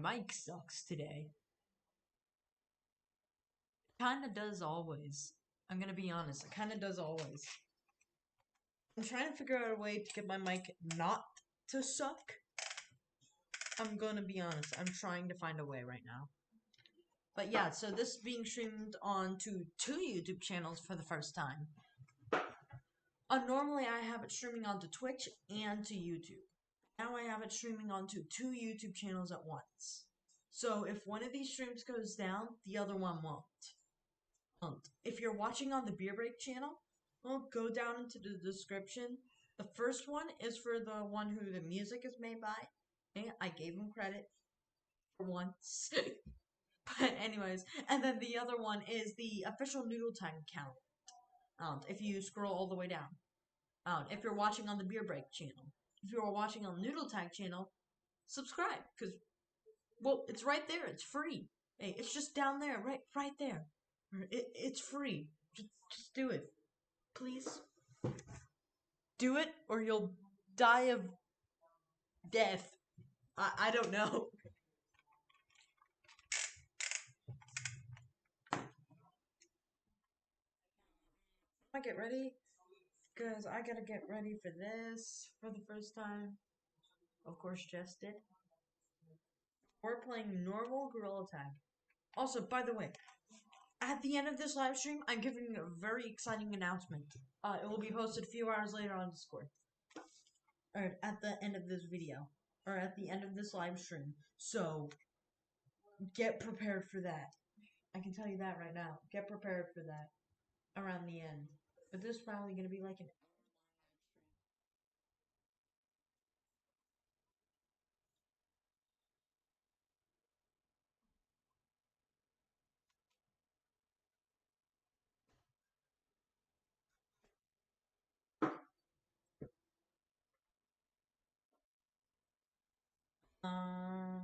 mic sucks today. Kinda does always. I'm gonna be honest, it kinda does always. I'm trying to figure out a way to get my mic not to suck. I'm gonna be honest, I'm trying to find a way right now. But yeah, so this is being streamed on to two YouTube channels for the first time. Normally I have it streaming onto Twitch and to YouTube. Now I have it streaming onto two YouTube channels at once. So if one of these streams goes down, the other one won't. If you're watching on the Beer Break channel, well, go down into the description. The first one is for the one who the music is made by. I gave him credit for once. But anyways, and then the other one is the official noodletag account. If you scroll all the way down. If you're watching on the Beer Break channel. If you're watching on noodletag channel, subscribe, because, well, it's right there. It's free. Hey, it's just down there, right there. It's free. Just do it. Please. Do it, or you'll die of death. I don't know. I get ready, because I gotta get ready for this for the first time. Of course, Jess did. We're playing normal Gorilla Tag. Also, by the way, at the end of this live stream, I'm giving a very exciting announcement. It will be posted a few hours later on Discord. Or at the end of this video. Or at the end of this live stream. So, get prepared for that. I can tell you that right now. Get prepared for that. Around the end. But this is probably going to be like an...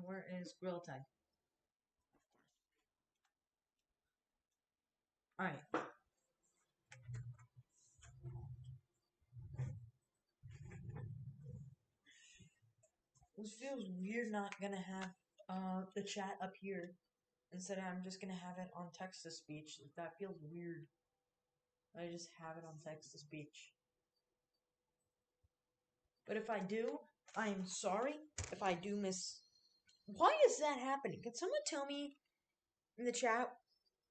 Where is Grill Tag? Alright. This feels weird not gonna have the chat up here. Instead I'm just gonna have it on text to speech. That feels weird. I just have it on text to speech. But if I do, I'm sorry if I do miss... Why is that happening? Can someone tell me in the chat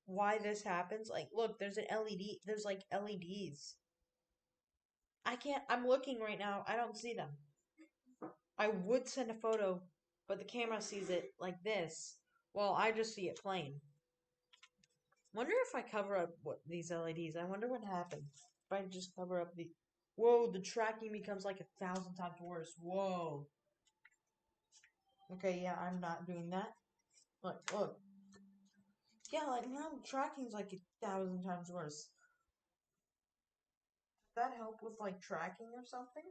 why this happens? Like, look, there's an LED. There's like LEDs. I can't... I'm looking right now. I don't see them. I would send a photo, but the camera sees it like this. Well, I just see it plain. Wonder if I cover up these LEDs. I wonder what happens if I just cover up the... Whoa, the tracking becomes like 1,000 times worse. Whoa. Okay, yeah, I'm not doing that. Look. Yeah, like now tracking's like 1,000 times worse. Does that help with like tracking or something?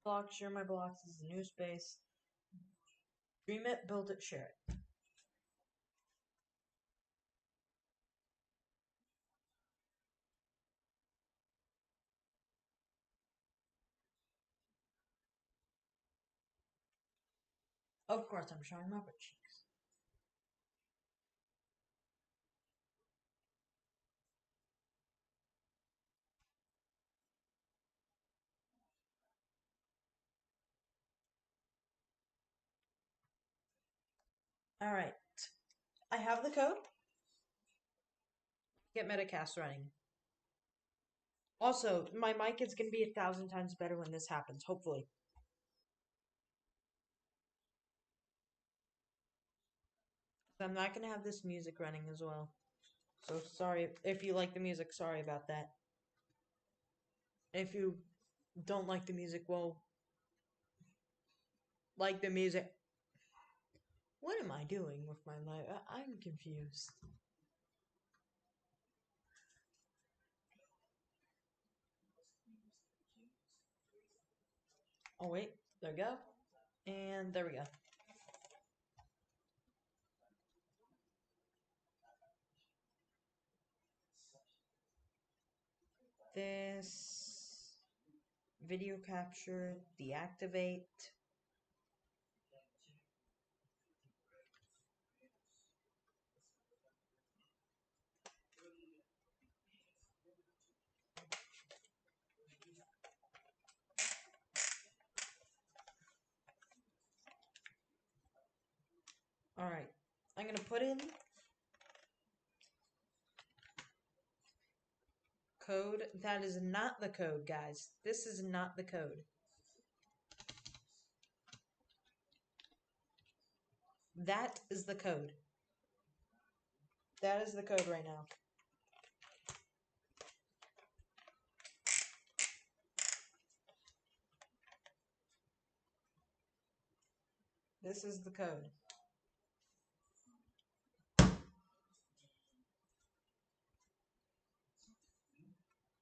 Blocks, share my blocks is a new space. Dream it, build it, share it. Of course, I'm showing my butt cheeks. Alright. I have the code. Get Metacast running. Also, my mic is going to be 1,000 times better when this happens, hopefully. I'm not going to have this music running as well. So sorry if you like the music, sorry about that. If you don't like the music, well, like the music. What am I doing with my life? I'm confused. Oh wait, there we go. And there we go. this. Video capture, deactivate. Alright, I'm going to put in code. That is not the code, guys. This is not the code. That is the code. That is the code right now. This is the code.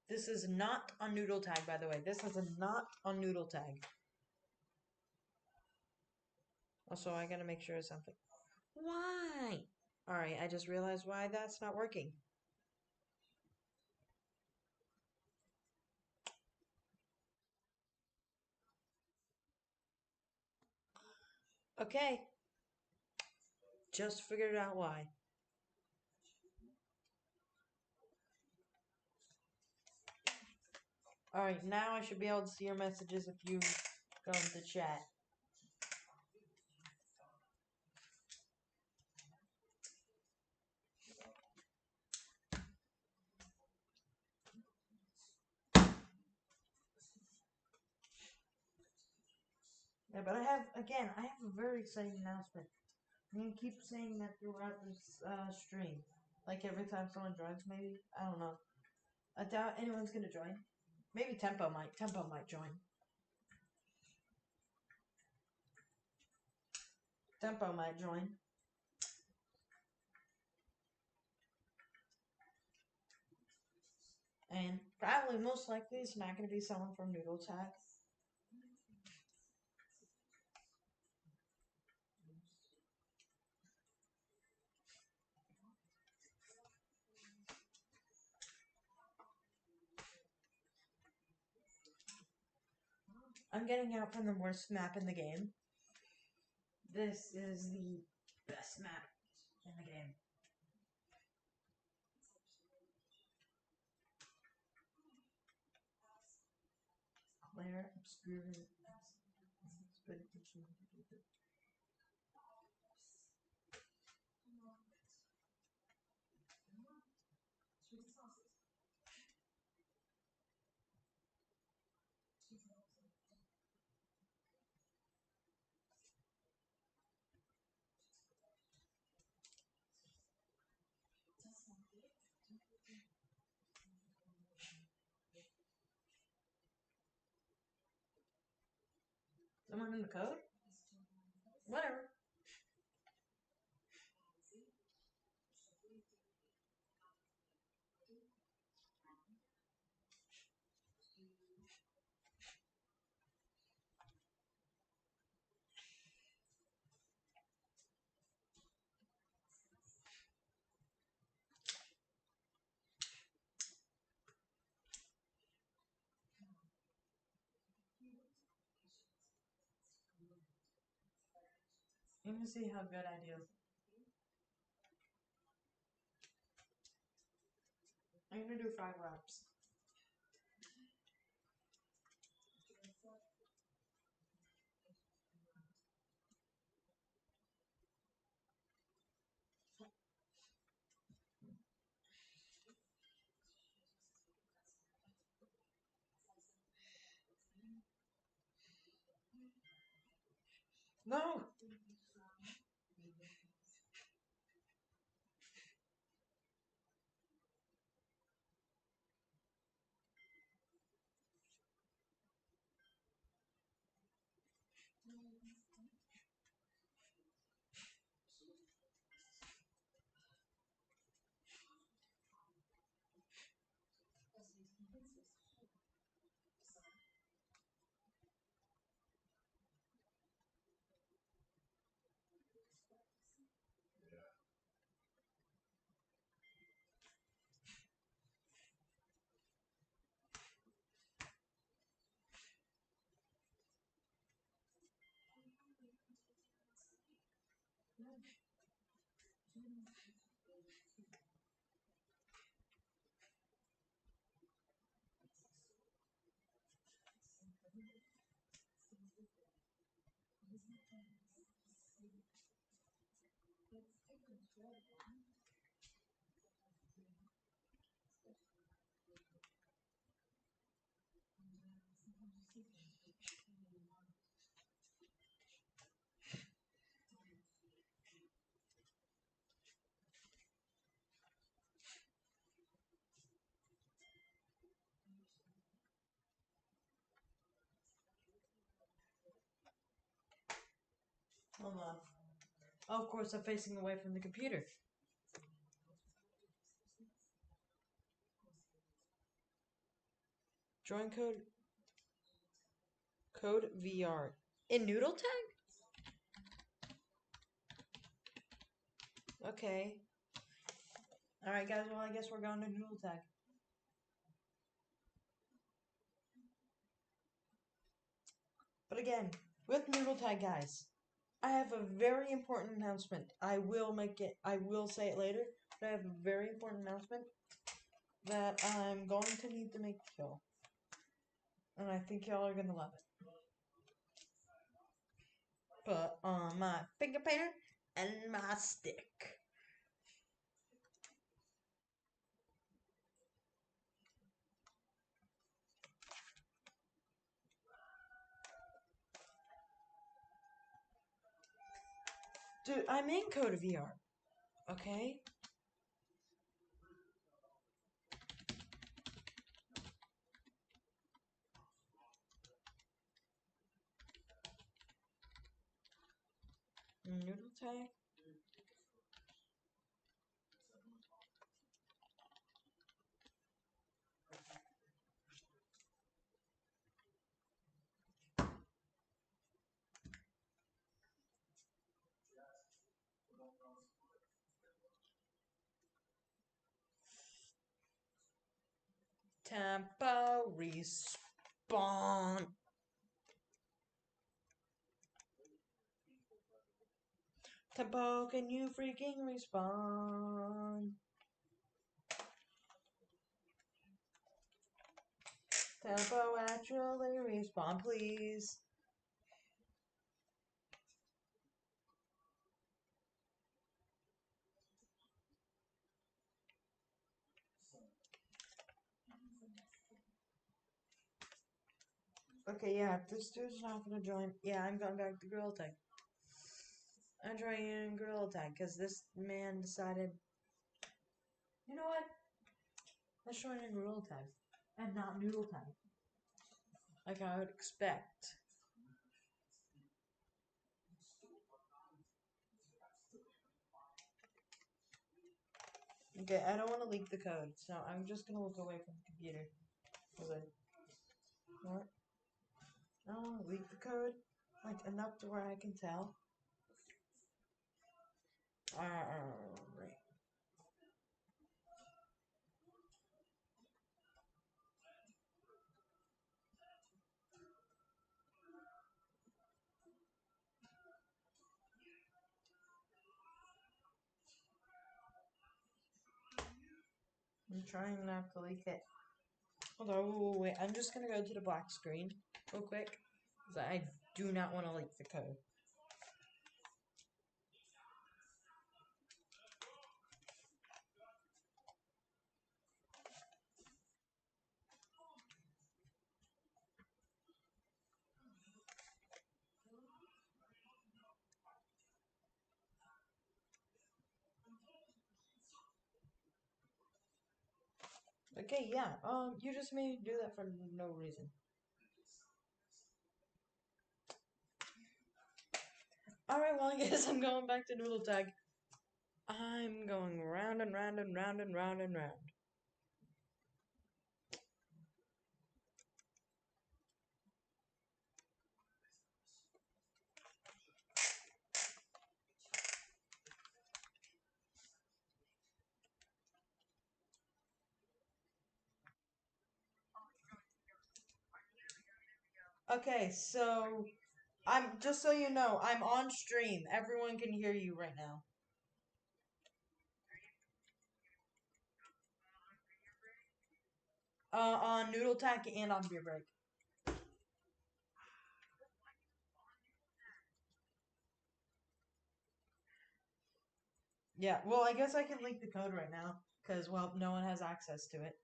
This is not on noodletag, by the way. This is not on noodletag. Also, I gotta make sure of something. Why? Alright, I just realized why that's not working. Okay. Just figured out why. Alright, now I should be able to see your messages if you go into chat. Yeah, but I have a very exciting announcement. I'm gonna keep saying that throughout this stream. Like every time someone joins, maybe. I don't know. I doubt anyone's gonna join. Maybe Tempo might. Tempo might join. Tempo might join. And probably most likely it's not gonna be someone from noodletag. I'm getting out from the worst map in the game. This is the best map in the game. Claire, obscure. Someone in the code? Whatever. You can see how good I do. I'm gonna do 5 reps. No! Hold on. Oh, of course, I'm facing away from the computer. Join code VR in noodletag. Okay. All right, guys. Well, I guess we're going to noodletag. But again, with noodletag, guys, I have a very important announcement. I will say it later, but I have a very important announcement that I'm going to need to make kill. And I think y'all are going to love it. Put on my finger painter and my stick. Dude, I'm in Code VR. Okay? Noodle tag. Tempo respawn. Tempo, can you freaking respawn? Tempo, actually respawn, please. Okay, yeah, if this dude's not gonna join, yeah, I'm going back to Gorilla Tag. I'm joining Gorilla Tag because this man decided, you know what? Let's join in Gorilla Tag and not Noodle Tag, like I would expect. Okay, I don't want to leak the code, so I'm just gonna look away from the computer. What? I don't want to leak the code, like enough to where I can tell. Right. I'm trying not to leak it. Hold on, wait. I'm just gonna go to the black screen real quick, because I do not want to leak the code. Okay, yeah. You just made me do that for no reason. Alright, well, I guess I'm going back to Noodle Tag. I'm going round and round and round and round and round. Okay, so I'm just so you know, I'm on stream. Everyone can hear you right now. On Noodle Tag and on Beer Break. Yeah, well, I guess I can link the code right now because, well, no one has access to it.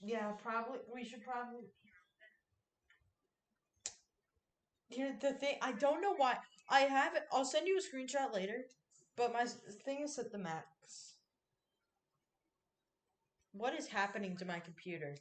Yeah, probably. We should probably. Here's the thing. I don't know why. I have it. I'll send you a screenshot later. But my thing is set the max. What is happening to my computer?